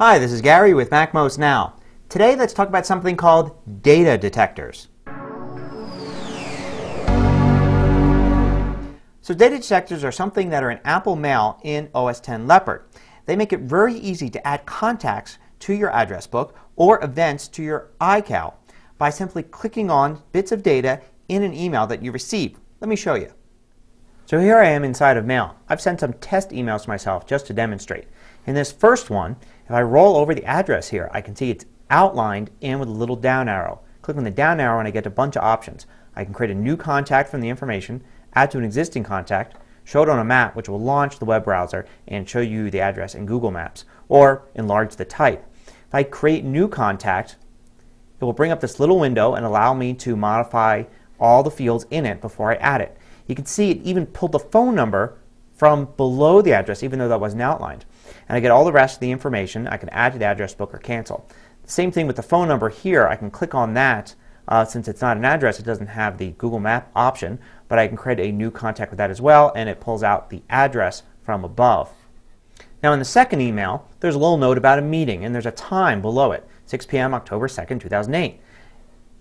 Hi, this is Gary with MacMost Now. Today let's talk about something called data detectors. So data detectors are something that are in Apple Mail in OS X Leopard. They make it very easy to add contacts to your address book or events to your iCal by simply clicking on bits of data in an email that you receive. Let me show you. So here I am inside of Mail. I've sent some test emails to myself just to demonstrate. In this first one, if I roll over the address here, I can see it's outlined and with a little down arrow. Click on the down arrow and I get a bunch of options. I can create a new contact from the information, add to an existing contact, show it on a map which will launch the web browser and show you the address in Google Maps, or enlarge the type. If I create new contact, it will bring up this little window and allow me to modify all the fields in it before I add it. You can see it even pulled the phone number from below the address, even though that wasn't outlined. And I get all the rest of the information. I can add to the address book or cancel. The same thing with the phone number here. I can click on that. Since it's not an address, it doesn't have the Google Map option, but I can create a new contact with that as well, and it pulls out the address from above. Now in the second email, there's a little note about a meeting, and there's a time below it, 6 p.m. October 2nd, 2008.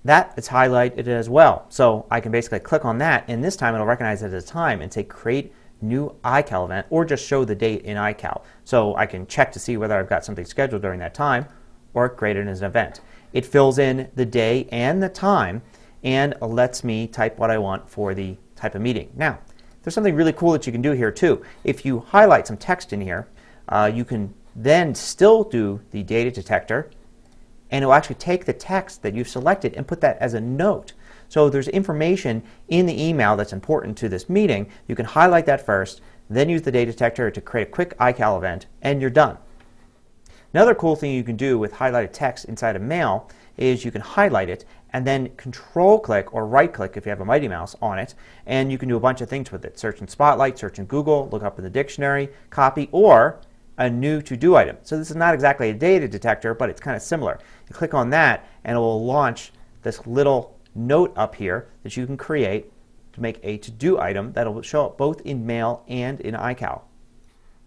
That is highlighted as well. So I can basically click on that, and this time it'll recognize it as a time and say create new iCal event, or just show the date in iCal. So I can check to see whether I've got something scheduled during that time or create it as an event. It fills in the day and the time and lets me type what I want for the type of meeting. Now, there's something really cool that you can do here too. If you highlight some text in here, you can then still do the data detector, and it will actually take the text that you've selected and put that as a note. So there's information in the email that's important to this meeting. You can highlight that first, then use the data detector to create a quick iCal event, and you're done. Another cool thing you can do with highlighted text inside of Mail is you can highlight it and then control click or right click if you have a Mighty Mouse on it, and you can do a bunch of things with it. Search in Spotlight, search in Google, look up in the dictionary, copy, or a new to-do item. So this is not exactly a data detector, but it's kind of similar. You click on that and it will launch this little note up here that you can create to make a to-do item that will show up both in Mail and in iCal.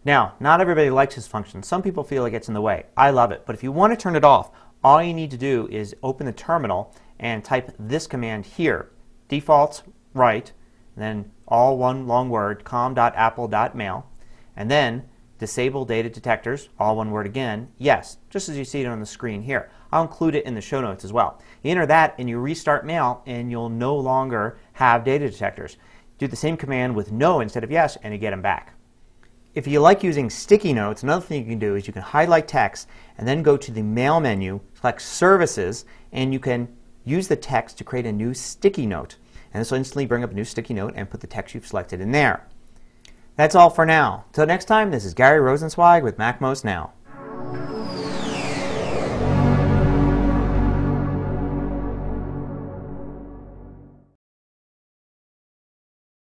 Now, not everybody likes this function. Some people feel it gets in the way. I love it. But if you want to turn it off, all you need to do is open the terminal and type this command here. Defaults right, and then all one long word, com.apple.mail, and then disable data detectors, all one word again, yes, just as you see it on the screen here. I'll include it in the show notes as well. You enter that and you restart Mail and you'll no longer have data detectors. Do the same command with no instead of yes and you get them back. If you like using sticky notes, another thing you can do is you can highlight text and then go to the Mail menu, select Services, and you can use the text to create a new sticky note. And this will instantly bring up a new sticky note and put the text you've selected in there. That's all for now. Till next time, this is Gary Rosenzweig with MacMost Now.